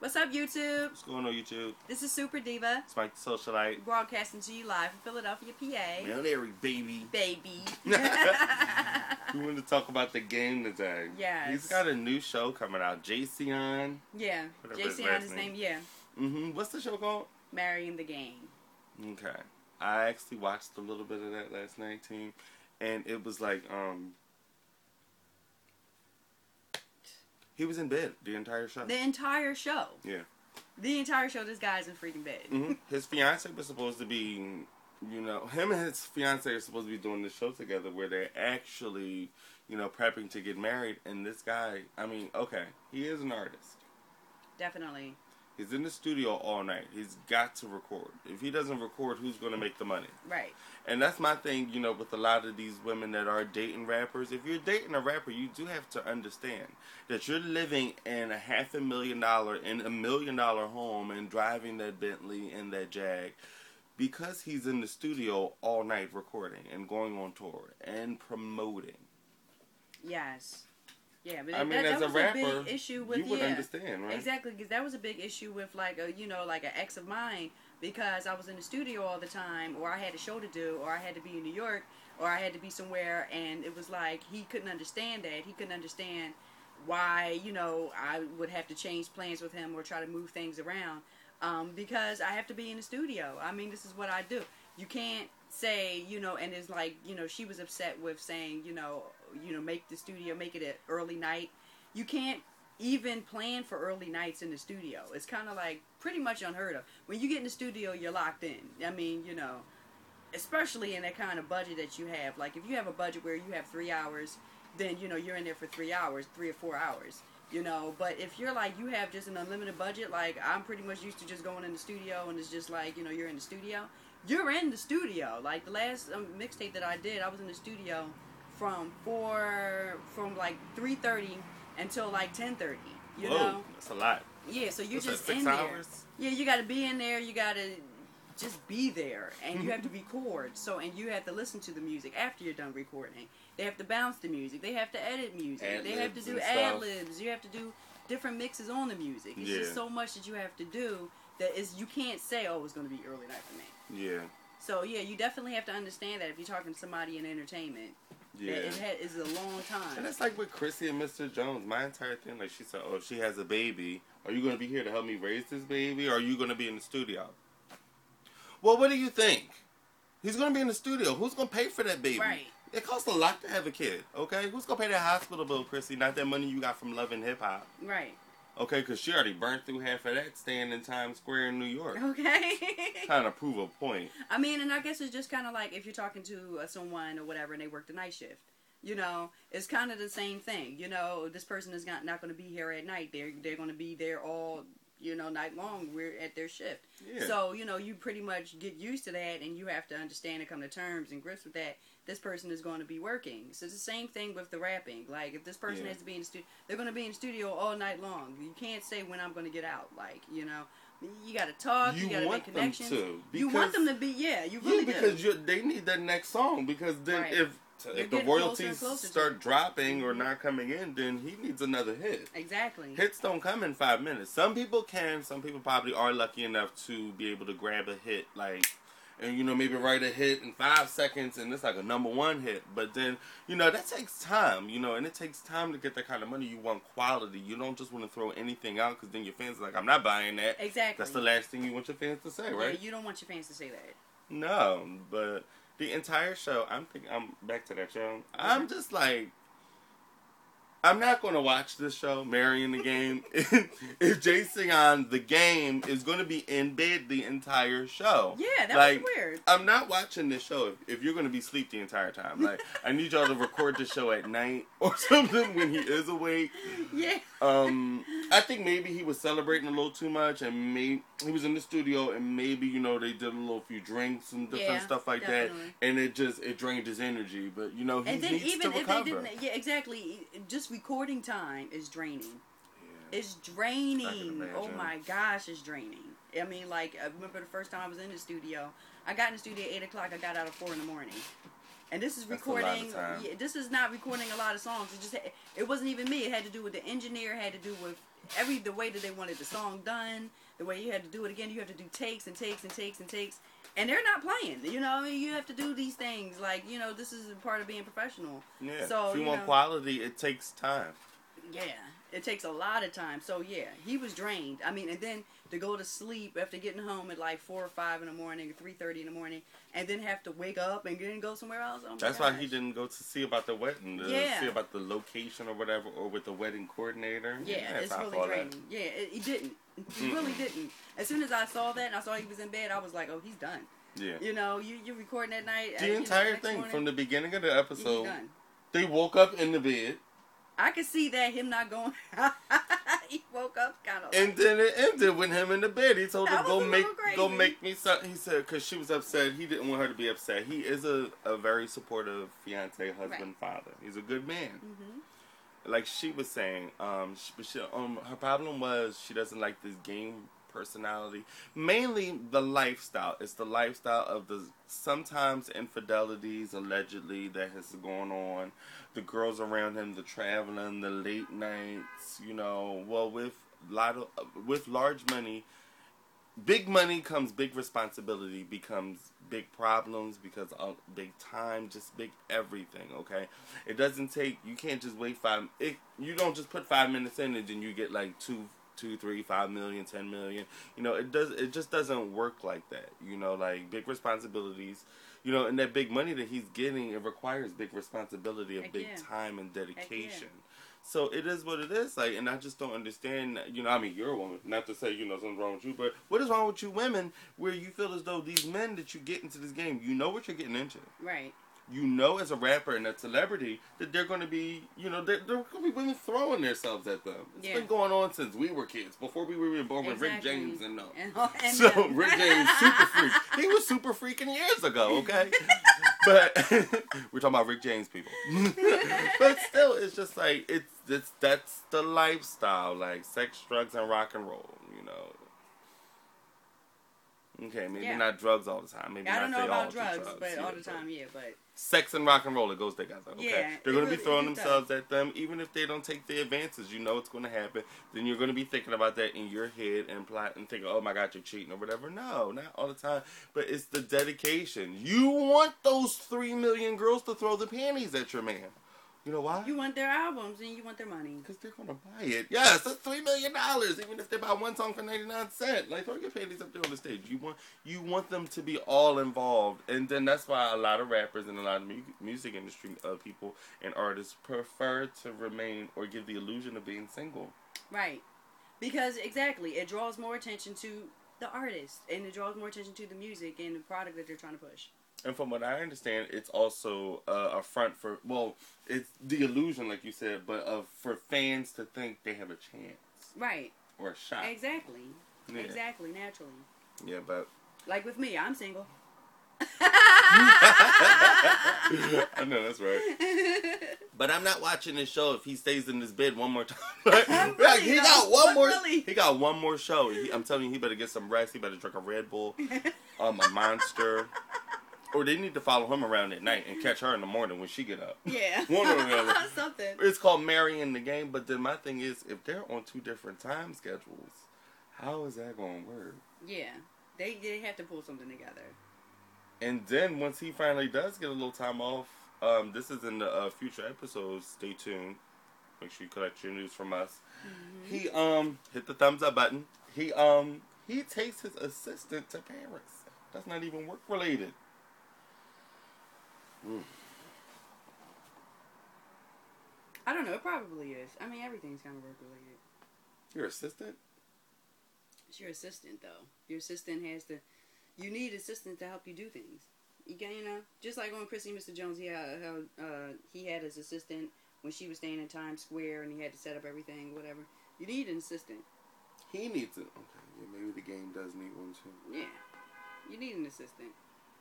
What's up, YouTube? What's going on, YouTube? This is Super Diva. It's Mike the Socialite. Broadcasting to you live from Philadelphia, PA. Military, baby. Baby. We wanted to talk about the game today. Yes. He's got a new show coming out. Jayceon. Yeah. Jayceon is his name, yeah. What's the show called? Marrying the Game. Okay. I actually watched a little bit of that last night, team. And it was like, he was in bed the entire show. The entire show? Yeah. The entire show, this guy's in freaking bed. His fiance was supposed to be, him and his fiance are supposed to be doing this show together where they're actually, prepping to get married. And this guy, he is an artist. Definitely. He's in the studio all night. He's got to record. If he doesn't record, who's going to make the money? Right. And that's my thing, with a lot of these women that are dating rappers. If you're dating a rapper, you do have to understand that you're living in a $500,000 in $1 million home and driving that Bentley and that Jag because he's in the studio all night recording and going on tour and promoting. Yes. Yeah, but as that a was rapper, a big issue with, you would understand, right? Exactly, because that was a big issue with, like an ex of mine, because I was in the studio all the time, or I had a show to do, or I had to be in New York, or I had to be somewhere, and it was like, he couldn't understand that. He couldn't understand why, I would have to change plans with him or try to move things around, because I have to be in the studio. This is what I do. You can't say, and it's like, she was upset with saying, make the studio, make it an early night. You can't even plan for early nights in the studio. It's kind of like pretty much unheard of. When you get in the studio, you're locked in. Especially in that kind of budget that you have. Like if you have a budget where you have 3 hours, then, you're in there for 3 hours, 3 or 4 hours. But if you're like, you have just an unlimited budget, like I'm pretty much used to just going in the studio and it's just like, you're in the studio. You're in the studio. Like the last mixtape that I did, I was in the studio from like 3:30 until like 10:30. You know, that's a lot. Yeah, so you're just like 6 in hours? there. Yeah, you got to be in there. You got to just be there, and you have to record. And you have to listen to the music after you're done recording. They have to bounce the music. They have to edit music. They have to do ad libs. You have to do different mixes on the music. It's just so much that you have to do that you can't say, oh, it's going to be early night for me. Yeah. So, yeah, you definitely have to understand that if you're talking to somebody in entertainment. Yeah. It is a long time. And it's like with Chrissy&Mr.Jones. My entire thing, like she said, oh, if she has a baby, are you going to be here to help me raise this baby, or are you going to be in the studio? Well, what do you think? He's going to be in the studio. Who's going to pay for that baby? Right. It costs a lot to have a kid, okay? Who's going to pay that hospital bill, Chrissy? Not that money you got from Love&Hiphop. Right. Okay, because she already burnt through half of that staying in Times Square in New York. Okay. Trying to prove a point. And I guess it's just kind of like if you're talking to someone or whatever and they work the night shift. It's kind of the same thing. This person is not going to be here at night. They're going to be there all, night long. We're at their shift. Yeah. So, you pretty much get used to that and you have to understand and come to terms and grips with that. This person is going to be working. So it's the same thing with the rapping. Like, if this person has to be in the studio, they're going to be in the studio all night long. You can't say when I'm going to get out. Like, you got to talk. You got to make connections. You want them to be, you really do. Because they need that next song. Because then if the royalties start dropping or not coming in, then he needs another hit. Exactly. Hits don't come in 5 minutes. Some people can. Some people probably are lucky enough to be able to grab a hit, like, and, maybe write a hit in 5 seconds, and it's like a #1 hit. But then, that takes time, and it takes time to get that kind of money. You want quality. You don't just want to throw anything out, because then your fans are like, I'm not buying that. Exactly. That's the last thing you want your fans to say, right? Yeah, you don't want your fans to say that. No, but the entire show, I'm back to that show. I'm just like, I'm not going to watch this show, Marrying the Game, if Jayceon, the game, is going to be in bed the entire show. Yeah, that was weird. I'm not watching this show if you're going to be asleep the entire time. Like, I need y'all to record the show at night or something when he is awake. Yeah. I think maybe he was celebrating a little too much, and maybe he was in the studio, and maybe, they did a few drinks and different stuff like that, and it drained his energy, but, he needs to recover. Exactly. Just recording time is draining. Yeah. It's draining. Oh my gosh, it's draining. I remember the first time I was in the studio. I got in the studio at 8 o'clock. I got out at 4 in the morning. And this is recording. This is not recording a lot of songs. It wasn't even me. It had to do with the engineer. It had to do with the way that they wanted the song done, the way you had to do it again, you have to do takes and takes and takes and takes. And they're not playing, you know. I mean, you have to do these things, like, you know, this is a part of being professional. Yeah. So if you want quality, it takes time. Yeah, it takes a lot of time. So yeah, he was drained. I mean, and then to go to sleep after getting home at like 4 or 5 in the morning, or 3:30 in the morning, and then have to wake up and then go somewhere else. Oh my That's gosh. why he didn't go to see about the wedding, see about the location or whatever, or with the wedding coordinator. Yeah, it's really draining. Yeah, he didn't. He really didn't. As soon as I saw that and I saw he was in bed, I was like, oh, he's done. Yeah. You know, you're recording that night. The entire thing morning, from the beginning of the episode, he's done. They woke up in the bed. I could see that him not going. He woke up kind of. And then it ended with him in the bed. He told her, go make me something. He said, because she was upset. He didn't want her to be upset. He is a very supportive fiance, husband, father. He's a good man. Mm-hmm. Like she was saying, her problem was she doesn't like this game personality. Mainly the lifestyle. It's the lifestyle of the sometimes infidelities allegedly that has gone on. The girls around him, the traveling, the late nights, you know. Well, with large money, big money comes big responsibility, becomes big problems, because of big time, just big everything, okay? It doesn't take, you can't just wait you don't just put 5 minutes in and then you get like 2, 3, 5 million, 10 million. You know, it just doesn't work like that. You know, like big responsibilities, you know, and that big money that he's getting, it requires big responsibility of big time and dedication. So it is what it is. Like, and I just don't understand, you know, I mean, you're a woman, not to say, you know, something's wrong with you, but what is wrong with you women where you feel as though these men that you get into this game, you know what you're getting into. Right. You know, as a rapper and a celebrity, that they're going to be, you know, they're going to be women throwing themselves at them. It's been going on since we were kids, before we were even born with Rick James and no. So, Rick James, super freak. He was super freaking years ago, okay? But, we're talking about Rick James, people. But still, it's just like, that's the lifestyle, like sex, drugs, and rock and roll, you know. Okay, maybe not drugs all the time. Maybe I don't know about drugs, but all the time, but sex and rock and roll, it goes together. Okay, they're going to be throwing themselves at them, even if they don't take the advances. You know it's going to happen. Then you're going to be thinking about that in your head and plot and thinking, oh my God, you're cheating or whatever. No, not all the time. But it's the dedication. You want those 3 million girls to throw the panties at your man. You know why? You want their albums and you want their money. Because they're going to buy it. Yes, that's $3 million. Even if they buy one song for 99 cents. Like, throw your panties up there on the stage. You want them to be all involved. And then that's why a lot of rappers and a lot of music industry people and artists prefer to remain or give the illusion of being single. Right. Because, exactly, it draws more attention to the artist. And it draws more attention to the music and the product that they're trying to push. And from what I understand, it's also a front for, well, it's the illusion, like you said, but for fans to think they have a chance. Right. Or a shot. Exactly. Yeah. Exactly, naturally. Yeah, but... Like with me, I'm single. I know, that's right. But I'm not watching this show if he stays in this bed one more time. Really, he got one more show. I'm telling you, he better get some rest. He better drink a Red Bull, a Monster. Or they need to follow him around at night and catch her in the morning when she get up. Yeah. One or the other. Something. It's called marrying the game. But then my thing is, if they're on 2 different time schedules, how is that going to work? Yeah. They have to pull something together. And then once he finally does get a little time off, this is in the future episodes. Stay tuned. Make sure you collect your news from us. Mm-hmm. He hit the thumbs up button. He takes his assistant to Paris. That's not even work related. I don't know. It probably is. I mean, everything's kind of work related. Your assistant? It's your assistant, though. Your assistant has to. You need assistants to help you do things. You know, just like on Chrissy&Mr.Jones, he had his assistant when she was staying in Times Square, and he had to set up everything, whatever. You need an assistant. He needs it. Okay, yeah, maybe the game does need one too. Yeah, you need an assistant.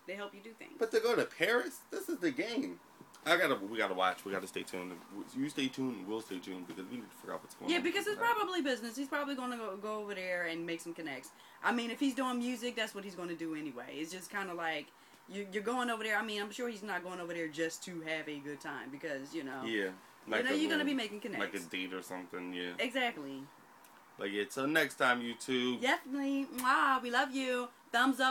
They help you do things. But to go to Paris, this is the game. We gotta watch. We gotta stay tuned. You stay tuned, we'll stay tuned, because we need to figure out what's going on. Yeah, because it's probably business. He's probably going to go over there and make some connects. I mean, if he's doing music, that's what he's going to do anyway. It's just kind of like, you're going over there. I mean, I'm sure he's not going over there just to have a good time, because, you know. Yeah. Like you're going to be making connects. Like a date or something, yeah. Exactly. But yeah, till next time, YouTube. Definitely. We love you. Thumbs up.